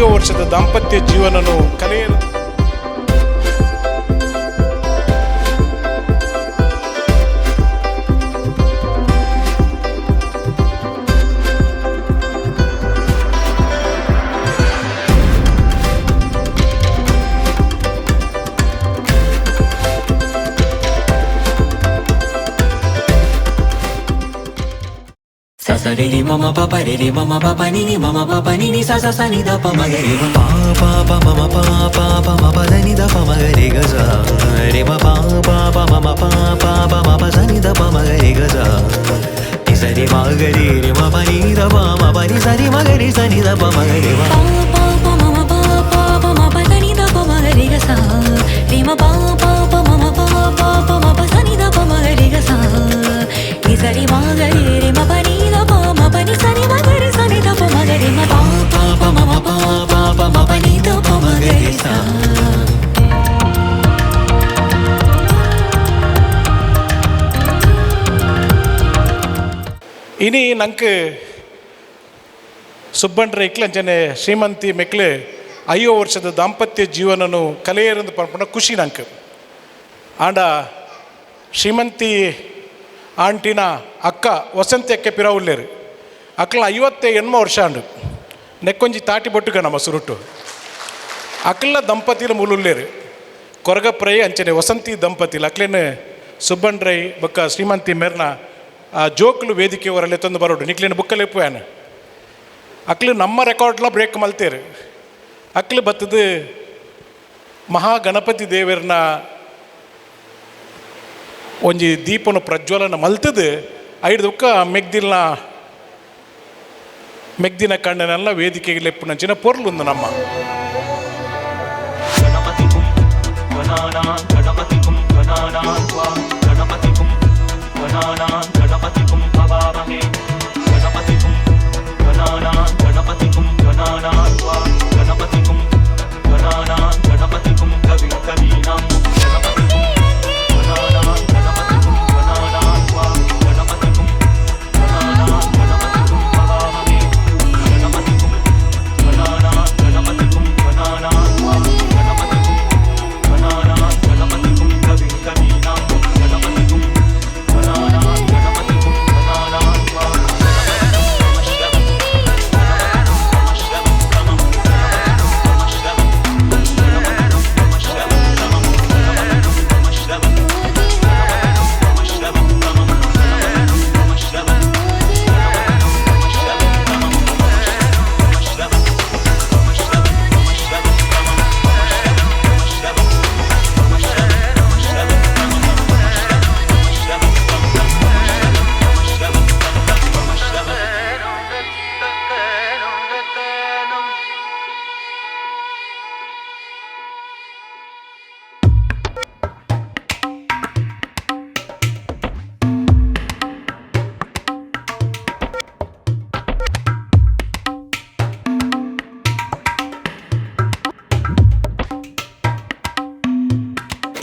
5 ವರ್ಷದ ದಾಂಪತ್ಯ ಜೀವನನು ಕಲೆಯ Re re mama papa re re mama papa ni ni mama papa ni ni sa sa sa ni da pa ma re pa pa pa mama pa pa pa ma pa ni da pa ma re ga sa re ma pa pa pa mama pa pa pa ma pa sa ni da pa ma re ga sa ni sa re ma ga re ma pa ni da pa ma pa ni sa re ma ga re sa ni da pa ma re pa pa pa mama pa pa pa ma pa ni da pa ma re ga sa re ma pa pa pa mama pa pa pa ma pa sa ni da pa ma re ga sa ni sa re ma ga re ma pa ni da pa ma pa ni sa re ma ga re sa ni da pa ma ga re ma pa pa pa mama pa pa pa ma pa ni da pa ma ga re sa ಇನಿ ನಂಗೆ ಸುಬ್ಬಣ್ಣ ಇಕ್ಲಂಚನೆ ಶ್ರೀಮಂತಿ ಮೆಕ್ಲೆ 5 ವರ್ಷದ ದಾಂಪತ್ಯ ಜೀವನನು ಕಲೆಯರಂದು ಪಂಪಣ ಖುಷಿ ನಂಗೆ and ಶ್ರೀಮಂತಿ ಆಂಟಿನ ಅಕ್ಕ ವಸಂತಿ ಅಕ್ಕೆ ಪಿರವುಲ್ಲೇರು ಅಕ್ಕಳ 58 ವರ್ಷ ಅಂಡು ನೆಕ್ಕೊಂಜಿ ತಾಟಿ ಬೊಟ್ಟುಗ ನಮ್ಮ ಸುರುಟು ಅಕ್ಕಳ ದಂಪತಿಲ ಮೂಲುಲ್ಲೇರು ಕೊರಗಪ್ರೈ ಅಂಚನೆ ವಸಂತಿ ದಂಪತಿಲು ಅಕ್ಲೇನು ಸುಬ್ಬಣ್ಣ ರೈ ಬೊಕ್ಕ ಶ್ರೀಮಂತಿ ಮೇರ್ನ ಜೋಕ್ಲು ವೇದಿಕೆ ಅವರಲ್ಲಿ ತಂದು ಬರೋಡು ನಿಕ್ಲಿನ ಬುಕ್ಕಲ್ಲಿ ಇಪ್ಪುಯಾನ ಅಕ್ಲು ನಮ್ಮ ರೆಕಾರ್ಡ್ಲ ಬ್ರೇಕ್ ಮಲ್ತೇರು ಅಕ್ಲು ಬತ್ತದು ಮಹಾಗಣಪತಿ ದೇವರನ್ನ ಒಂಜಿ ದೀಪನ ಪ್ರಜ್ವಲನ ಮಲ್ತದು ಐದು ದುಃಖ ಮೆಗ್ದಿನ ಕಣ್ಣನೆಲ್ಲ ವೇದಿಕೆಗೆ ಲೆಪ್ಪುನಂಚಿನ ಪೊರ್ಲುಂದು ನಮ್ಮ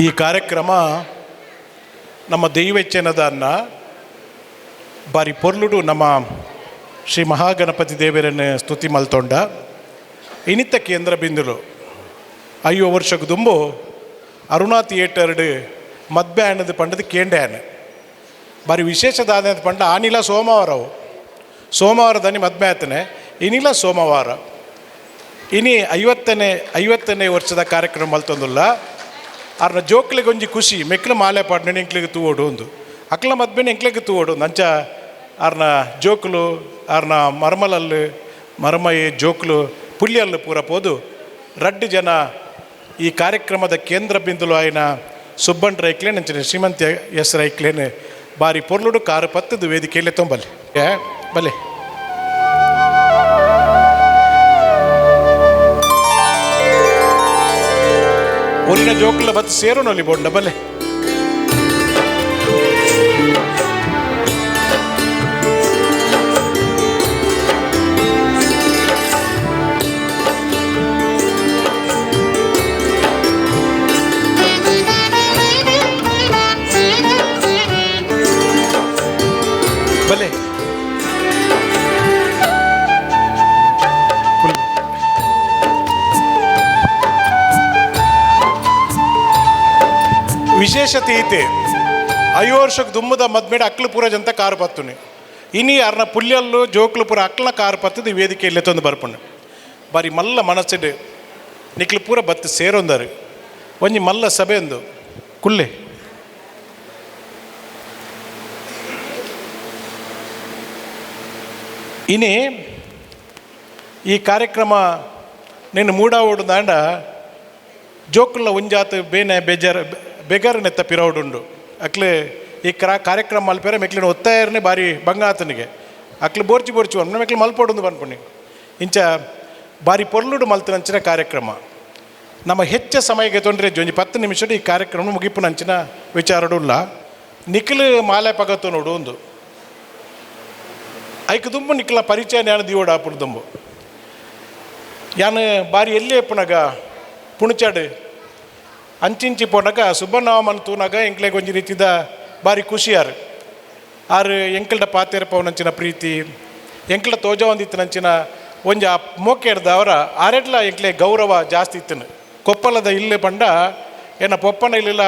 ಈ ಕಾರ್ಯಕ್ರಮ ನಮ್ಮ ದೈವಚ್ಚನದ ಅನ್ನ ಬಾರಿ ಪೊರ್ಲುಡು ನಮ್ಮ ಶ್ರೀ ಮಹಾಗಣಪತಿ ದೇವರನ್ನು ಸ್ತುತಿ ಮಲ್ತೊಂಡ ಇನಿತ್ತ ಕೇಂದ್ರ ಬಿಂದುಲು 5 ವರ್ಷಕ್ಕೆ ದುಂಬು ಅರುಣಾ ಥಿಯೇಟರ್ಡು ಮದ್ಬೆ ಅನ್ನದು ಪಂಡದು ಕೇಂಡ್ಯಾನ ಬಾರಿ ವಿಶೇಷದಾದ ಪಂಡ ಆನಿಲ ಸೋಮವಾರದನಿ ಮದ್ಬೆ ಆತನೆ ಇನಿಲ ಸೋಮವಾರ ಇನಿ 50ನೇ ವರ್ಷದ ಕಾರ್ಯಕ್ರಮ ಮಲ್ತೊಂದುಲ್ಲ ಅವ್ರನ್ನ ಜೋಕ್ಲಿಗೆ ಒಂಜಿ ಖುಷಿ ಮೆಕ್ಲು ಮಾಲೆ ಪಾಡ್ನ ಎಂಕ್ಲಿಗೆ ತೂವೋಡು ಒಂದು ಅಕ್ಲ ಮದ್ಬೇನೆ ಎಂಕ್ಲಿಗೆ ತೂವೋಡು ಅಂಚ ಅವ್ರನ್ನ ಜೋಕ್ಲು ಅವ್ರನ್ನ ಮರಮಯಿ ಜೋಕ್ಲು ಪುಳ್ಳಿಯಲ್ಲು ಪೂರ ಪೋದು ರಡ್ಡು ಜನ ಈ ಕಾರ್ಯಕ್ರಮದ ಕೇಂದ್ರ ಬಿಂದುಲು ಆಯ್ನ ಸುಬ್ಬಣ್ಣ ರೈಕ್ಲೇನ್ ಅಂಚನೆ ಶ್ರೀಮಂತಿ ಎಸ್ ರೈಕ್ಲೇನ್ ಬಾರಿ ಪೊರ್ಲುಡು ಕಾರು ಪತ್ತದು ವೇದಿಕೆಯಲ್ಲೇ ತೊಂಬಲ್ಲಿ ಬಲೆ ಒಲಿನ ಜೋಕ್ಲ ಬತ್ತು ಸೇರೋನೊಲಿ ಬೋಂಡ ಬಲೆ ಬಲೆ ವಿಶೇಷತೆ ಐತೆ 5 ವರ್ಷಕ್ಕೆ ದುಮ್ಮದ ಮದ್ಮೇಡ ಅಕ್ಲು ಪೂರ ಜಂತ ಕಾರು ಪತ್ತುನಿ ಇನಿ ಅರ್ನ ಪುಲ್ಯಲ್ಲು ಜೋಕ್ಲು ಪೂರ ಅಕ್ಲನ ಕಾರು ಪತ್ತದು ವೇದಿಕೆಯಲ್ಲಿ ತಂದು ಬರ್ಪಣ್ಣು ಬಾರಿ ಮಲ್ಲ ಮನಸ್ಸಿಡು ನಿಕ್ಲು ಪೂರ ಬತ್ತು ಸೇರೊಂದರು ಒಂಜಿ ಮಲ್ಲ ಸಭೆ ಒಂದು ಕುಲ್ಲೆ ಇನಿ ಈ ಕಾರ್ಯಕ್ರಮ ನೀನು ಮೂಡಾವೋಡುದಾಂಡ ಜೋಕುಲ್ನ ಒಂಜಾತು ಬೇನೆ ಬೆಗರ್ನೆತ್ತ ಪಿರವುಡುಂಡು ಅಕ್ಲೆ ಈ ಕಾರ್ಯಕ್ರಮ ಮಲ್ಪೇರ ಮೆಕ್ಲಿನ ಒತ್ತಾಯರನೇ ಬಾರಿ ಬಂಗಾತನಿಗೆ ಅಕ್ಲು ಬೋರ್ಚಿ ಅನ್ನ ಮೆಕ್ಲು ಮಲ್ಪೋಡು ಬಂದ್ಪಣ್ಣಿ ಇಂಚ ಬಾರಿ ಪೊರ್ಲುಡು ಮಲ್ತಿನಂಚಿನ ಕಾರ್ಯಕ್ರಮ ನಮ್ಮ ಹೆಚ್ಚ ಸಮಯಕ್ಕೆ ತೊಂದರೆ ಒಂಜಿ 10 ನಿಮಿಷ ಈ ಕಾರ್ಯಕ್ರಮ ಮುಗಿಪುನಂಚಿನ ವಿಚಾರಡುಲ್ಲ ನಿಖಿಲ್ ಮಾಲೆ ಪಗತ್ತು ನೋಡು ಒಂದು ಐಕ್ ದುಂಬು ನಿಖಿಲ ಪರಿಚಯ ನ್ಯಾನ ದಿಯೋಡು ಆಪುಡು ದುಂಬು ಯಾನು ಬಾರಿ ಎಲ್ಲೇ ಪುನಗ ಪುಣಚಾಡು ಅಂಚಿಂಚಿ ಪೋನಾಗ ಸುಬ್ಬಣ್ಣವಮ್ಮನ ತೂನಾಗ ಎಂಕ್ಲೆಗೆ ಒಂಜಿ ರೀತಿದ ಬಾರಿ ಖುಷಿಯಾರು ಆರು ಎಂಕಲ್ಡ ಪಾತೇರ ಪವನಂಚಿನ ಪ್ರೀತಿ ಎಂಕಲ ತೋಜ ಒಂದಿತ್ತಿನಂಚಿನ ಒಂಜಿ ಆ ಮೋಕೆ ಹಿಡ್ದ ಅವರ ಆರೆಡ್ಲ ಎಂಕ್ಲೆ ಗೌರವ ಜಾಸ್ತಿ ಇತ್ತನು ಕೊಪ್ಪಲದ ಇಲ್ಲೇ ಪಂಡ ಏನ ಪೊಪ್ಪನ ಇಲ್ಲಿಲ್ಲ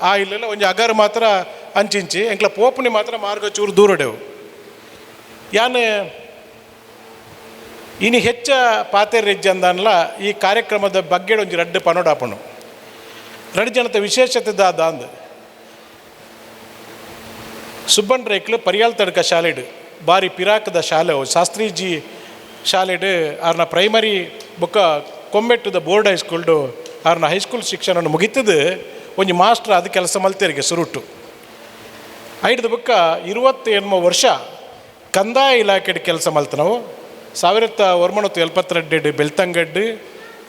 ಆ ಇಲ್ಲಿಲ್ಲ ಒಂಜಿ ಅಗರ್ ಮಾತ್ರ ಅಂಚಿಂಚಿ ಎಂಕ್ಲ ಪೋಪನಿ ಮಾತ್ರ ಮಾರ್ಗ ಚೂರು ದೂರಡೆವು ಯಾನು ಇನಿ ಹೆಚ್ಚ ಪಾತೇರ್ ಹೆಜ್ಜೆ ಅಂದನ್ಲ ಈ ಕಾರ್ಯಕ್ರಮದ ಬಗ್ಗೆ ಒಂಜಿ ರಡ್ಡು ಪನೋಡಾಪಣು ರಡ್ಡು ಜನತ ವಿಶೇಷತೆ ದಾದ ಅಂದು ಸುಬ್ಬಣ್ಣ ರೈಕ್ಲು ಪರಿಯಾಲ್ ತಡ್ಕ ಶಾಲೆಡು ಬಾರಿ ಪಿರಾಕದ ಶಾಲೆ ಶಾಸ್ತ್ರೀಜಿ ಶಾಲೆಡು ಅವ್ರನ್ನ ಪ್ರೈಮರಿ ಬೊಕ್ಕ ಕೊಂಬೆಟ್ಟುದ ಬೋರ್ಡ್ ಹೈಸ್ಕೂಲ್ಡು ಅವ್ರನ್ನ ಹೈಸ್ಕೂಲ್ ಶಿಕ್ಷಣ ಮುಗಿತದು ಒಂಜಿ ಮಾಸ್ಟ್ರ್ ಅದು ಕೆಲಸ ಮಲ್ತೇರಿಗೆ ಸುರುಟು ಐಡ್ದ ಬೊಕ್ಕ 28 ವರ್ಷ ಕಂದಾಯ ಇಲಾಖೆಡ್ ಕೆಲಸ ಮಲ್ತ ನಾವು 1972 ಬೆಳ್ತಂಗಡ್ಡು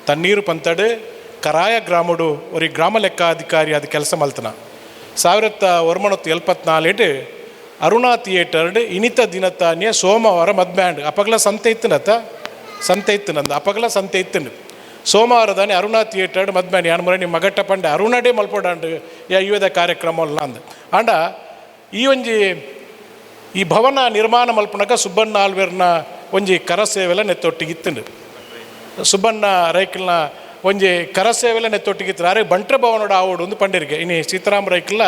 ತಣ್ಣೀರು ಪಂತಡು ಕರಾಯ ಗ್ರಾಮಡು ಒರಿ ಗ್ರಾಮ ಲೆಕ್ಕಾಧಿಕಾರಿ ಅದು ಕೆಲಸ ಮಲ್ತನ 1974 ಅರುಣಾ ಥಿಯೇಟರ್ಡ್ ಇನಿತ ದಿನತಾನ್ಯ ಸೋಮವಾರ ಮಧ್ಯಾಹ್ನ ಅಪಗಲ ಸಂತೆ ಇತ್ತನತ್ತ ಸಂತೆ ಇತ್ತು ನಂದು ಅಪಗಲ ಸಂತೆ ಇತ್ತಂಡು ಸೋಮವಾರದಾನೆ ಅರುಣಾ ಥಿಯೇಟರ್ಡ್ ಮಧ್ಯಾಹ್ನ ಯಾನು ಮುರ ನಿಮ್ಮ ಮಗಟ್ಟ ಪಂಡೆ ಅರುಣಡೆ ಮಲ್ಪೋಡಾಂಡು ಯುವದ ಕಾರ್ಯಕ್ರಮ ಅಲ್ಲ ಅಂದು ಆಂಡ ಈ ಒಂಜಿ ಈ ಭವನ ನಿರ್ಮಾಣ ಮಲ್ಪನಗ ಸುಬ್ಬಣ್ಣ ಆಳ್ವೇರ್ನ ಒಂಜಿ ಕರಸೇವೆಲ್ಲ ನೆತ್ತೊಟ್ಟಿಗಿತ್ತಂಡು ಸುಬ್ಬಣ್ಣ ರೈಕಲ್ನ ಒಂಜಿ ಕರಸೇವೆಲ್ಲ ನೆತ್ತೊಟ್ಟಿಗಿತ್ತು ಅರೆ ಬಂಟ್ರೆ ಭವನೋಡ ಆವೋಡು ಒಂದು ಪಂಡಿರಿಗೆ ಇನ್ನು ಸೀತಾರಾಮ ರೈಕಲ್ನ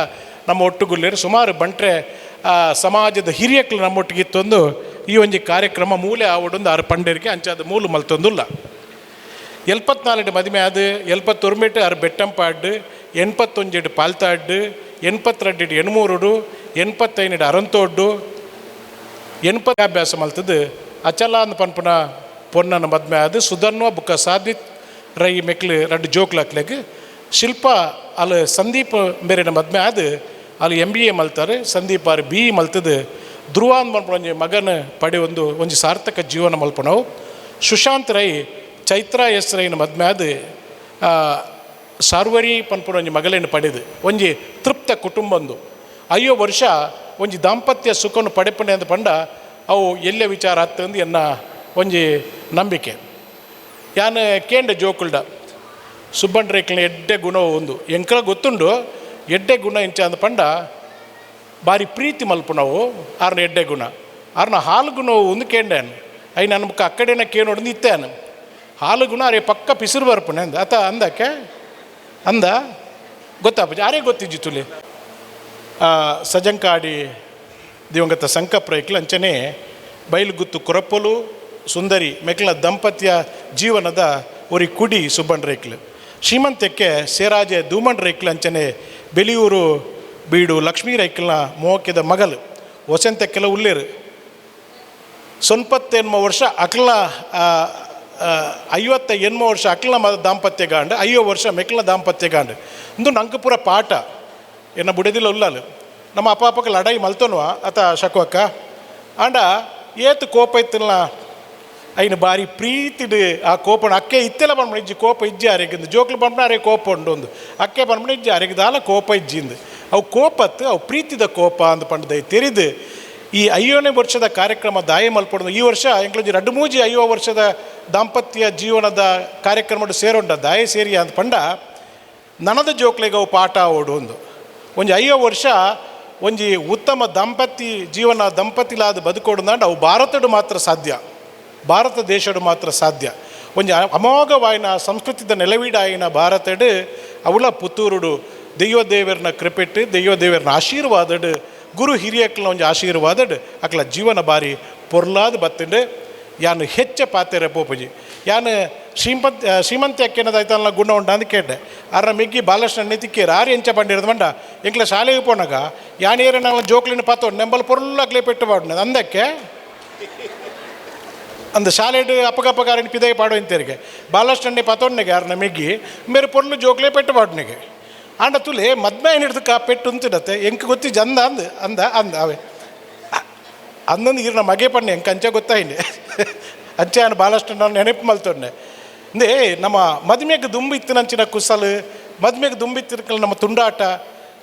ನಮ್ಮ ಒಟ್ಟುಗುಲ್ಲೇರು ಸುಮಾರು ಬಂಟ್ರೆ ಸಮಾಜದ ಹಿರಿಯಕ್ಲು ನಮ್ಮೊಟ್ಟಿಗಿತ್ತೊಂದು ಈ ಒಂಜಿ ಕಾರ್ಯಕ್ರಮ ಮೂಲೆ ಆವಡೊಂದು 6 ಪಂಡೇರಿಗೆ ಅಂಚಾದ ಮೂಲು ಮಲ್ತೊಂದುಲ್ಲ 74 ಮದುವೆ ಅದು 71 6 ಬೆಟ್ಟಂಪಾಡು 81 ಪಾಲ್ತಾಡು 82 ಎಣ್ಮೂರುಡು 85 ಅರಂತೋಡ್ಡು 80 ಅಭ್ಯಾಸ ಮಲ್ತದ್ದು ಅಚಲ ಅಂದ್ ಪನ್ಪುನ ಪೊನ್ನನ ಮದ್ಮೆ ಅದು ಸುಧನ್ವ ಬುಕ್ಕ ಸಾಧಿತ್ ರೈ ಮೆಕ್ಲು 2 ಜೋಕ್ಲಾಕ್ಲೆಗ್ ಶಿಲ್ಪ ಅಲ್ಲಿ ಸಂದೀಪ್ ಬೇರೆನ ಮದ್ಮೆ ಅದು ಅಲ್ಲಿ MBA ಮಲ್ತಾರೆ ಸಂದೀಪ್ ಆರು BE ಮಲ್ತದ್ದು ಧ್ರುವ ಅಂದ್ ಪನ್ಪುನ ಒಂಜಿ ಮಗನ ಪಡೆ ಒಂಜಿ ಸಾರ್ಥಕ ಜೀವನ ಮಲ್ಪನವು ಸುಶಾಂತ್ ರೈ ಚೈತ್ರ ಎಸ್ ರೈನ ಮದ್ಮೆ ಅದು ಸಾರ್ವರಿ ಪನ್ಪುನ ಒಂಜಿ ಮಗಳೇನು ಪಡೆದು ಒಂಜಿ ತೃಪ್ತ ಕುಟುಂಬಂದು 5 ವರ್ಷ ಒಂಜಿ ದಾಂಪತ್ಯ ಸುಖವನ್ನು ಪಡೆಪಣೆ ಅಂತ ಪಂಡ ಅವು ಎಲ್ಲೇ ವಿಚಾರ ಆಗ್ತಂದು ಎನ್ನ ಒಂಜಿ ನಂಬಿಕೆ ಯಾನು ಕೇಂಡ ಜೋಕುಲ್ಡ ಸುಬ್ಬಣ್ಣ ರೇಕ್ಲಿನ ಎಡ್ಡೆ ಗುಣ ಒಂದು ಎಂಕಲ ಗೊತ್ತುಂಡು ಎಡ್ಡೆ ಗುಣ ಇಂಚ ಅಂದ ಪಂಡ ಬಾರಿ ಪ್ರೀತಿ ಮಲ್ಪುನವು ಆರ್ನ ಎಡ್ಡೆ ಗುಣ ಆರ್ನ ಹಾಲು ಗುಣವು ಒಂದು ಕೇಂಡೇನು ಅಯ್ಯ ನನ್ನ ಮುಖ ಅಕ್ಕಡೇನ ಕೇಳೋಡು ಇತ್ತೇನು ಹಾಲು ಗುಣ ಅರೆ ಪಕ್ಕ ಪಿಸಿರು ಬರ್ಪಣೆ ಅಂದ ಆತ ಅಂದಕ್ಕೆ ಅಂದ ಗೊತ್ತಾಪ ಯಾರೇ ಗೊತ್ತಿಜ್ಜಿ ತುಲಿ ಸಜಂಕಾಡಿ ದಿವಂಗತ ಸಂಕಪ್ಪ ರೈಕ್ಲು ಅಂಚನೆ ಬೈಲುಗುತ್ತು ಕೊರಪ್ಪಲು ಸುಂದರಿ ಮೆಕ್ಲ ದಂಪತ್ಯ ಜೀವನದ ಒರಿ ಕುಡಿ ಸುಬ್ಬಣ್ಣ ರೈಕ್ಲು ಶ್ರೀಮಂತಕ್ಕೆ ಸೇರಾಜೆ ಧೂಮಣ್ಣ ರೈಕ್ಲು ಅಂಚನೆ ಬೆಲಿಯೂರು ಬೀಡು ಲಕ್ಷ್ಮೀ ರೈಕ್ಲನ ಮೋಕೆದ ಮಗಲು ವಸಂತಕ್ಕೆಲ್ಲ ಉಳ್ಳೇರು 98 ವರ್ಷ ಅಕ್ಲ 58 ವರ್ಷ ಅಕ್ಲ ದಾಂಪತ್ಯ ಗಾಂಡು 5 ವರ್ಷ ಮೆಕ್ಲ ದಾಂಪತ್ಯ ಗಾಂಡು ಇಂದು ನಂಗೆ ಪೂರ ಪಾಠ ಎನ್ನ ಬುಡದಿಲ್ಲ ಉಲ್ಲಾಲು ನಮ್ಮ ಅಪ್ಪ ಲಡಾಯಿ ಮಲ್ತೋನ್ವ ಅತ ಶಕ್ವಕ್ಕ ಆಂಡ ಏತು ಕೋಪ ಇತ್ತಲ್ಲ ಐನು ಬಾರಿ ಪ್ರೀತಿಡು ಆ ಕೋಪಣ ಅಕ್ಕೆ ಇತ್ತೆಲ್ಲ ಬಂದ್ಬಿಡ ಇಜ್ಜಿ ಕೋಪ ಇಜ್ಜಿ ಅರೆಗಿಂದು ಜೋಕ್ಲು ಬಂದ್ಬಿಡ ಅರೆ ಕೋಪ ಉಂಡು ಒಂದು ಅಕ್ಕೆ ಬಂದ್ಬಿಡ ಇಜ್ಜಿ ಅರೆಗಿದಾಲ ಕೋಪ ಇಜ್ಜಿಂದು ಅವು ಕೋಪತ್ತು ಅವು ಪ್ರೀತಿದ ಕೋಪ ಅಂದು ಪಂಡದ ತೆರಿದು ಈ 5ನೇ ವರ್ಷದ ಕಾರ್ಯಕ್ರಮ ದಾಯ ಮಲ್ಪೊಡು ಈ ವರ್ಷ ಎಂಕ್ಲೊಂಜಿ 2-3 5 ವರ್ಷದ ದಾಂಪತ್ಯ ಜೀವನದ ಕಾರ್ಯಕ್ರಮ ಸೇರೊಂಡ ದಾಯ ಸೇರಿ ಅಂತ ಪಂಡ ನನದ ಜೋಕ್ಲೆಗೆ ಅವು ಪಾಠ ಓಡು ಒಂಜಿ 5 ವರ್ಷ ಒಂಜಿ ಉತ್ತಮ ದಾಂಪತ್ಯ ಜೀವನ ದಂಪತಿಲಾದ ಬದುಕೋಡು ಅವು ಭಾರತಡು ಮಾತ್ರ ಸಾಧ್ಯ ಭಾರತ ದೇಶಡು ಮಾತ್ರ ಸಾಧ್ಯ ಒಂಜಿ ಅಮೋಘವಾಯಿನ ಸಂಸ್ಕೃತಿದ ನೆಲವೀಡಾಯಿನ ಭಾರತಡು ಅವಳ ಪುತ್ತೂರುಡು ದೇವರನ್ನ ಕೃಪೆಟ್ಟು ದೇವರನ್ನ ಆಶೀರ್ವಾದಡ್ ಗುರು ಹಿರಿಯಕ್ಲ ಒಂಜಿ ಆಶೀರ್ವಾದಡ್ ಅಕ್ಲ ಜೀವನ ಬಾರಿ ಪೊರ್ಲಾದ ಬತ್ತಂಡು ಯಾನು ಹೆಚ್ಚ ಪಾತೆರೆ ಪೋಪುಜಿ ಯಾನು ಶ್ರೀಮಂತಿ ಅಕ್ಕೇನದಾಯ್ತಲ್ಲ ಗುಣ ಉಂಡ ಅಂತ ಕೇಳ್ದೆ ಅರ ಮೆಗ್ಗಿ ಬಾಲಕೃಷ್ಣ ನೆತಿಕ್ಕೇರು ಆರು ಎಂಚ ಪಂಡಿರೋದು ಮಂಡ ಎಂಕ್ಲ ಶಾಲೆಗೆ ಪೋನಾಗ ಯಾನೇರ ನಾನು ಜೋಕ್ಲಿನ ಪಾತೋಡು ನೆಂಬಲ್ ಪೊರ್ಲಾಗ್ಲೇ ಪೆಟ್ಟು ಪಾಡ್ನದು ಅಂದಕ್ಕೆ ಅಂದ ಶಾಲೆಡ್ ಅಪಗಪಗಾರಿನ ಪಿದಾಯಿ ಪಾಡೋ ಇಂತೇರಿಗೆ ಬಾಲಕೃಷ್ಣನ್ನೇ ಪಾತೋಡ್ನೆಗೆ ಯಾರನ್ನ ಮೆಗ್ಗಿ ಮೇರೆ ಪೊರ್ಲು ಜೋಕ್ಲೇ ಪೆಟ್ಟು ಪಾಡ್ನೆಗೆ ಆಂಡ ತುಲೆ ಮದ್ಮೆ ಹಿಡಿದಕ್ಕ ಪೆಟ್ಟು ಅಂತಿಡತ್ತೆ ಎಂಕ ಗೊತ್ತಿಜ್ಜ ಅಂದ ಅವೇ ಅಂದೊಂದು ಇರು ನಮ್ಮ ಮಗೆ ಪಣ್ಣೆ ಎಂಕ ಅಂಚೆ ಗೊತ್ತಾಯಿನಿ ಅಂಚೆ ನಾನು ಭಾಳಷ್ಟು ನಾನು ನೆನಪು ಮಲ್ತೊಂಡೆ ಅಂದೇ ನಮ್ಮ ಮದುವೆಗೆ ದುಂಬಿತ್ತಿನಂಚಿನ ಕುಸಲು ಮದುವೆಗೆ ದುಂಬಿತ್ತಿನ ನಮ್ಮ ತುಂಡಾಟ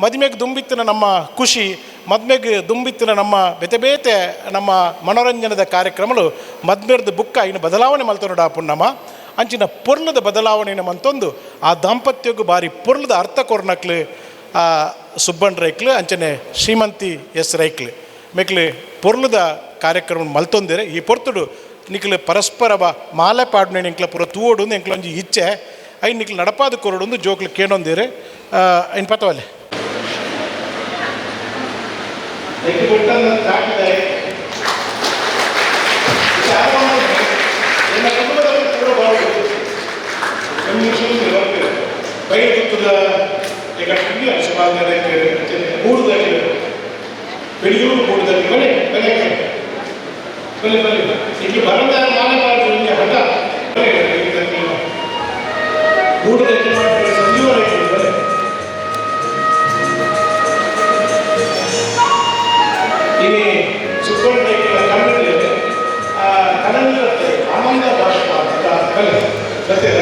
ಮದುವೆಗೆ ದುಂಬಿತ್ತಿನ ನಮ್ಮ ಖುಷಿ ಮದುವೆಗೆ ದುಂಬಿತ್ತಿನ ನಮ್ಮ ಬೇತೆ ನಮ್ಮ ಮನೋರಂಜನದ ಕಾರ್ಯಕ್ರಮಗಳು ಮದ್ಮೆರ್ದು ಬುಕ್ಕ ಇನ್ನು ಬದಲಾವಣೆ ಮಲ್ತೊಂಡ ಪುಣ್ಣಮ್ಮ ಅಂಚಿನ ಪೊರ್ಲದ ಬದಲಾವಣೆಯನ್ನು ಮಂತೊಂದು ಆ ದಾಂಪತ್ಯಗೂ ಬಾರಿ ಪೊರ್ಲದ ಅರ್ಥ ಕೊರ್ನಕ್ಲು ಸುಬ್ಬಣ್ಣ ರೈಕ್ಲು ಅಂಚನೆ ಶ್ರೀಮಂತಿ ಎಸ್ ರೈಕ್ಲು ಮೆಕ್ಲು ಪೊರ್ಲದ ಕಾರ್ಯಕ್ರಮ ಮಲ್ತೊಂದಿರೆ ಈ ಪೊರ್ತುಡು ನಿಕ್ಲು ಪರಸ್ಪರ ಮಾಲೆ ಪಾಡ್ನೆ ನಿಕ್ಲ ಪುರ ತೂವೋಡು ಎಂಕ್ಲ ಒಂಜಿ ಇಚ್ಛೆ ಐ ನಿಕ್ಲು ನಡಪಾದ ಕೊರಡು ಜೋಕ್ಲು ಕೇಳೊಂದಿರೆ ಐನ್ ಪತವಲ್ಲೆ ಬೆಳಿಯೂರು ಕೂಡದಲ್ಲಿ ಬಲೆ ಬಲೆ ಬಲೆ ಬಲೆ ಇಲ್ಲಿ ಬರದ ಮಾಲೆ ಮಾಡಿದ್ರೆ ಹಠ ಕೂಡದಲ್ಲಿ ಮಾಡಿದ್ರೆ ಸಂಜೀವ ಬಲೆ ಇಲ್ಲಿ ಸುಬ್ಬಣ್ಣ ಕನ್ನಡ ಕನ್ನಡ ಆನಂದ ಭಾಷಣ ಬಲೆ ಸತ್ಯದ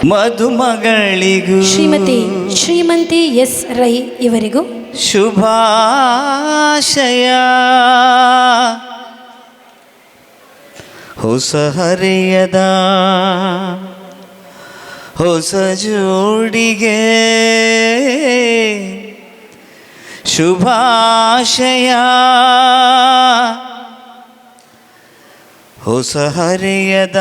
ಮಧುಮಗಳಿಗೂ ಶ್ರೀಮಂತಿ ಎಸ್ ರೈ ಇವರಿಗೂ ಶುಭಾಶಯ. ಹೊಸ ಹರೆಯದ ಹೊಸ ಜೋಡಿಗೆ ಶುಭಾಶಯ. ಹೊಸ ಹರೆಯದ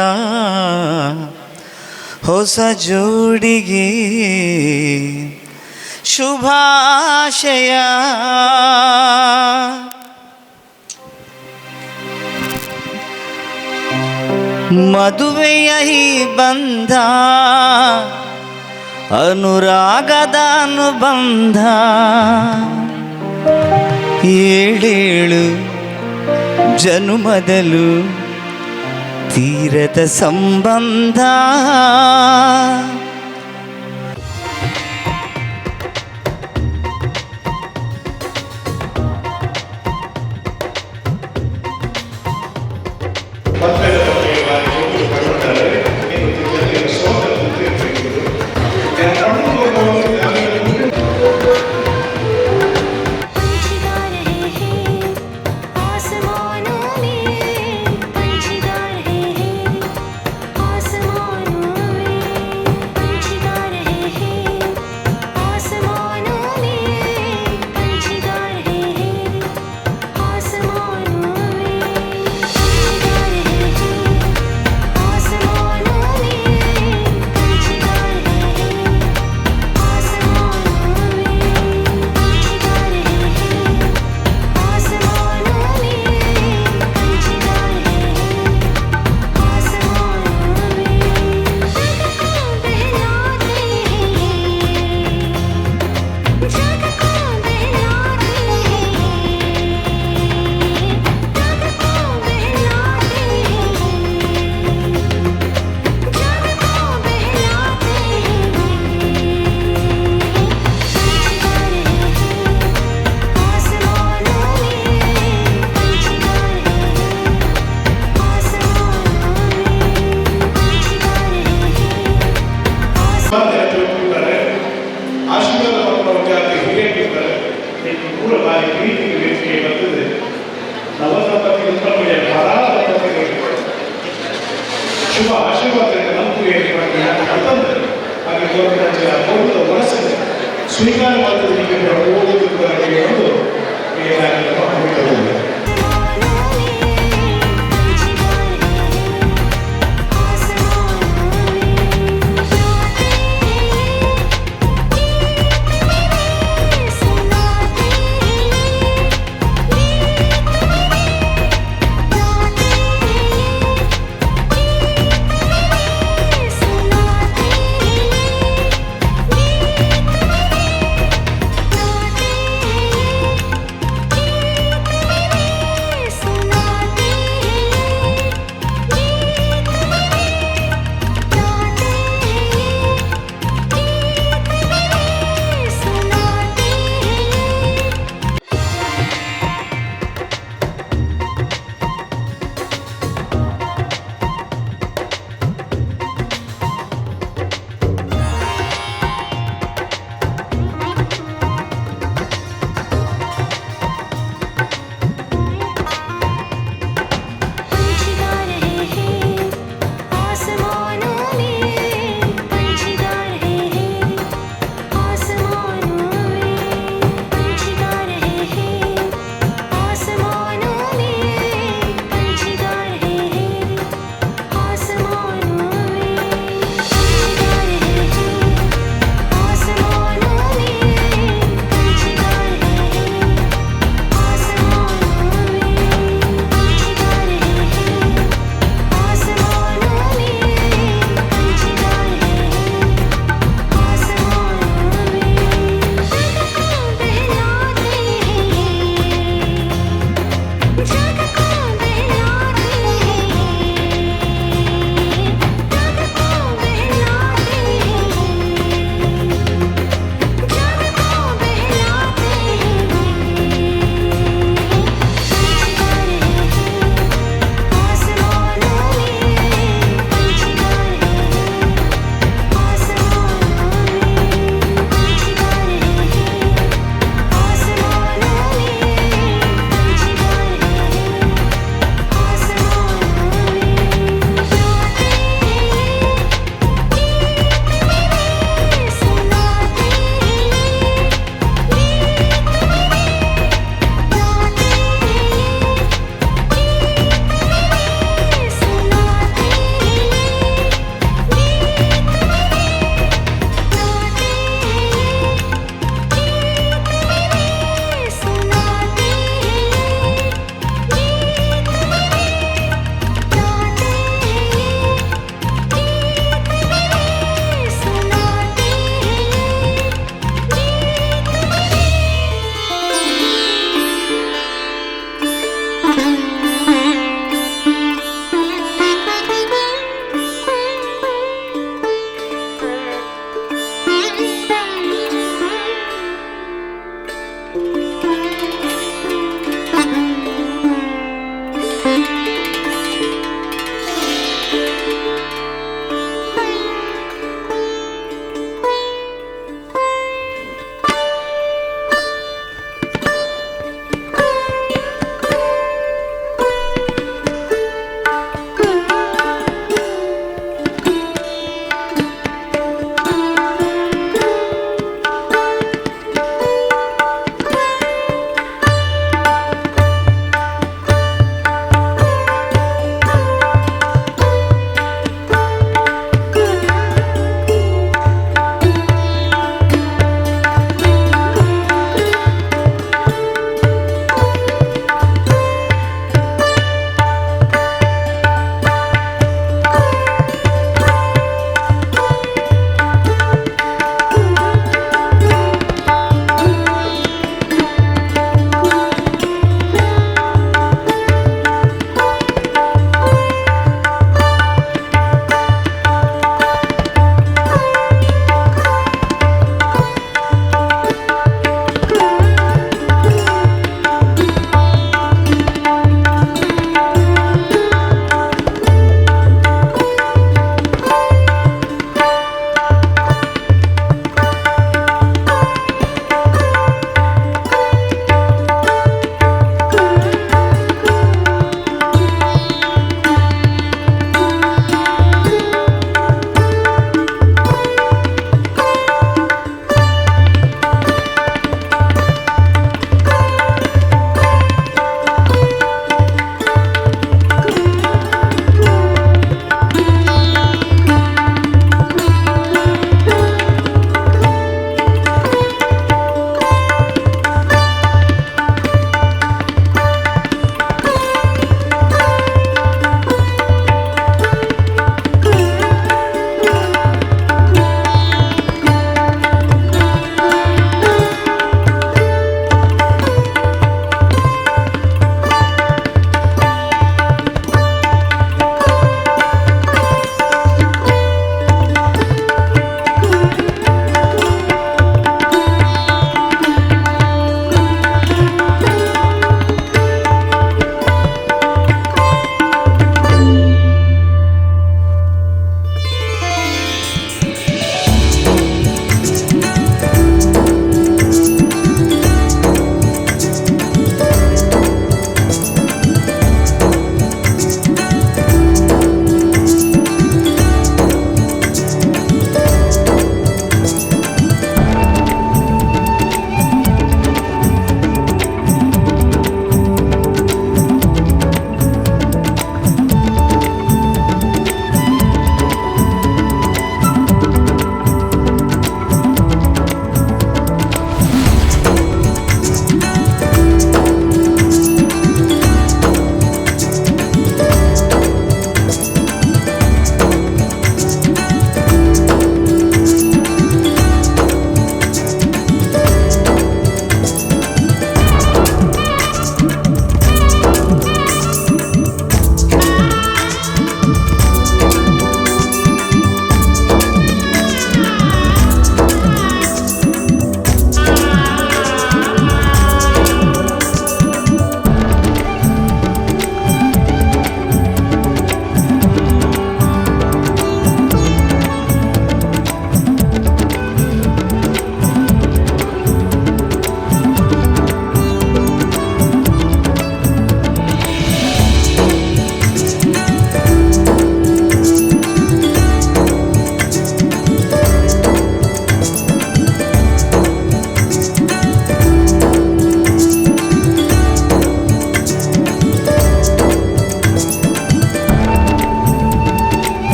ಹೊಸ ಜೋಡಿಗೆ ಶುಭಾಶಯ. ಮದುವೆಯ ಈ ಬಂಧ ಅನುರಾಗದ ಅನುಬಂಧ, ಏಳೇಳು ಜನುಮದಲು ತೀರದ ಸಂಬಂಧ. ಶುಭ ಆಶೀರ್ವಾದದಿಂದ ನಂಬು ಅಂತಂದ್ರೆ ಹಾಗೆ ಮನಸ್ಸನ್ನು ಸ್ವೀಕಾರ ಮಾಡೋದಕ್ಕೆ ಓದುವುದಕ್ಕೆ ಒಂದು ಏನಾಗಲ್ಲ.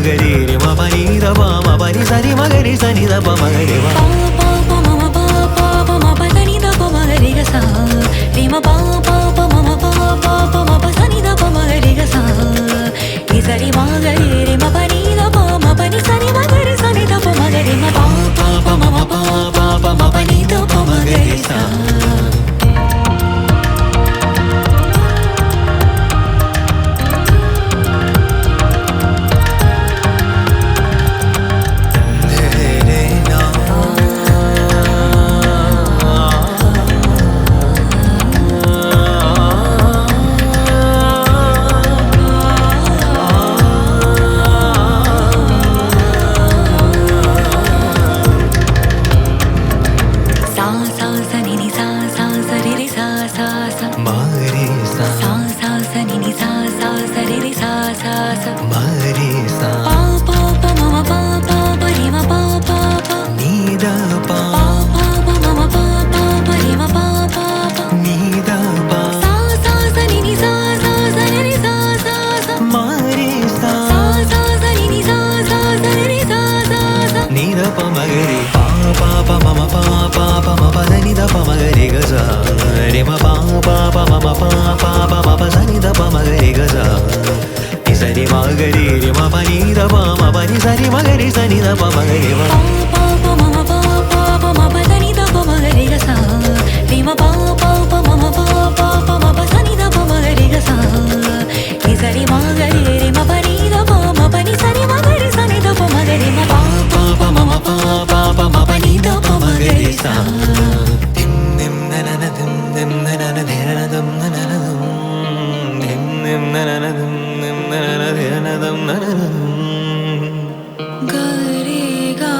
మగరి రి మ పని ద ప మ పని సరి మగరి సని ద ప మగరి మ పా పా ప మ పా పా ప మ ప దని ద ప మగరి గ సా రి మ పా పా ప మ పా పా ప మ ప సని ద ప మగరి గ సా ని సరి మగరి రి మ పని ద ప మ పని సరి మగరి సని ద ప మగరి మ పా పా ప మ పా పా ప మ పని ద ప మగరి సా మగరి సా మగరి సా నీ ద ప నీ ద ప మగరి సా నీ ద ప మగరి పా పా ప మ మ పా పా ప మ ప దని ద ప మగరి గ సా రి మ పా పా ప మ మ పా పా ప మ ప సని ద ప మగరి గ సా ని సరి మగరి రి మ ప ని ద ప మ ప ని సరి మగరి సని ద ప మగరి మ గరి గా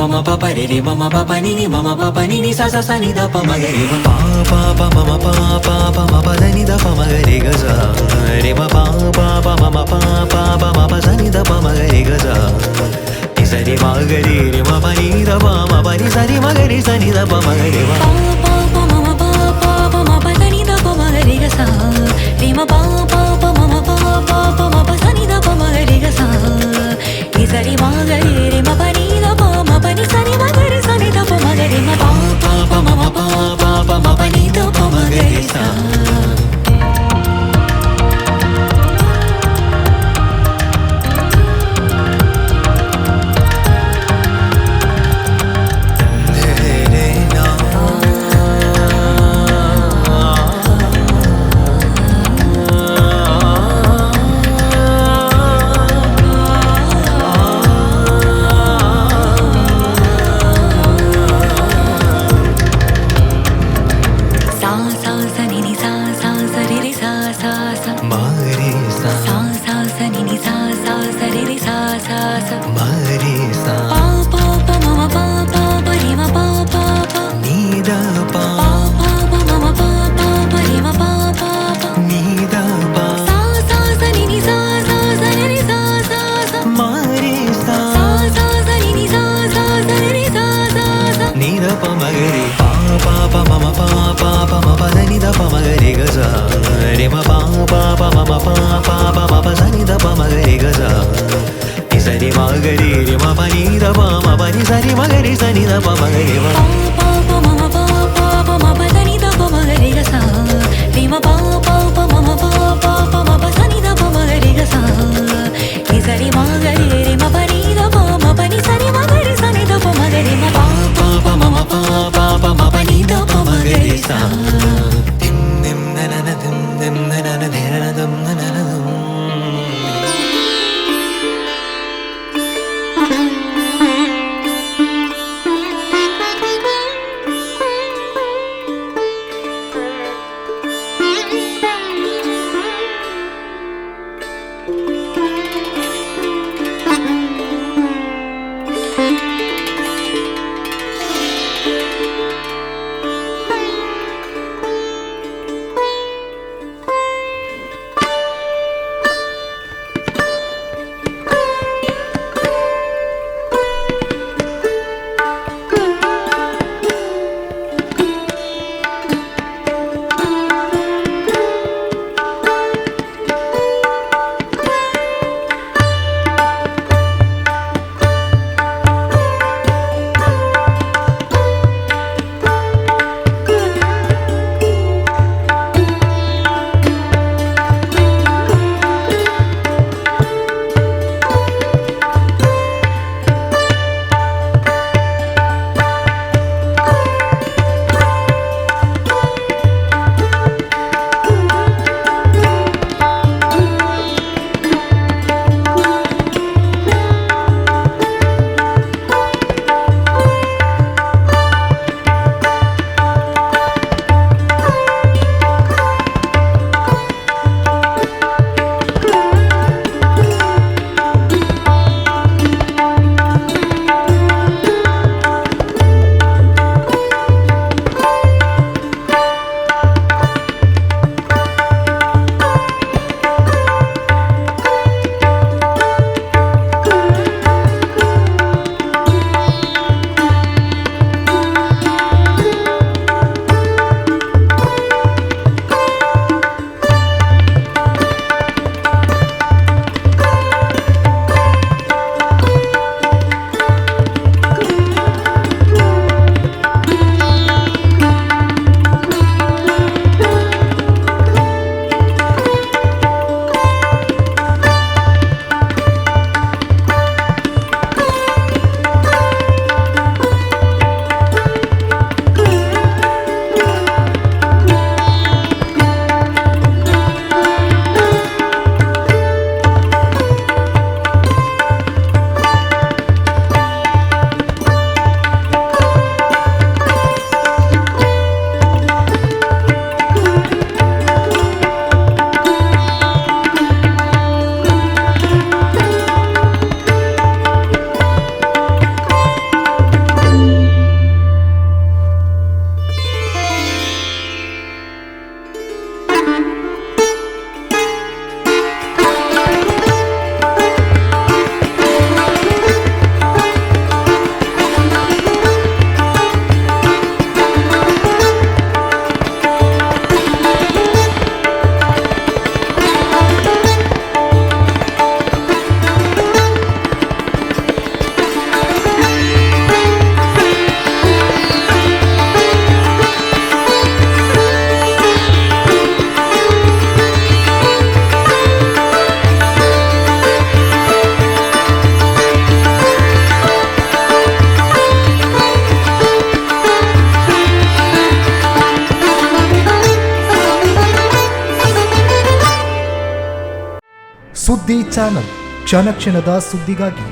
మమ పప రే రే మమ పప నిని మమ పప నిని స స స ని ద ప మగ రే మ పా పా ప మమ పా పా ప మ ప ద ని ద ప మగ రే గ స రే మ పా పా ప మమ పా పా ప మ ప స ని ద ప మగ రే గ స ని స రి మగ రే రే మ ప ని ద ప మ ప ని స రి మగ రి స ని ద ప మగ రే మ పా పా ప మమ పా పా ప మ ప ద ని ద ప మగ రే గ స రే మ పా పా ప మమ పా పా ప మ ప స ని ద ప మగ రే గ స ని స రి మగ రే రే మ ప ని ద ప మ ప ని స రి మగ రి స ని ద ప మగ రే మ పా పా ప మమ పా పా ప మ ప ని ద ప మగ రే స ಸುದ್ದಿ ಚಾನಲ್ ಕ್ಷಣ ಕ್ಷಣದ ಸುದ್ದಿಗಾಗಿ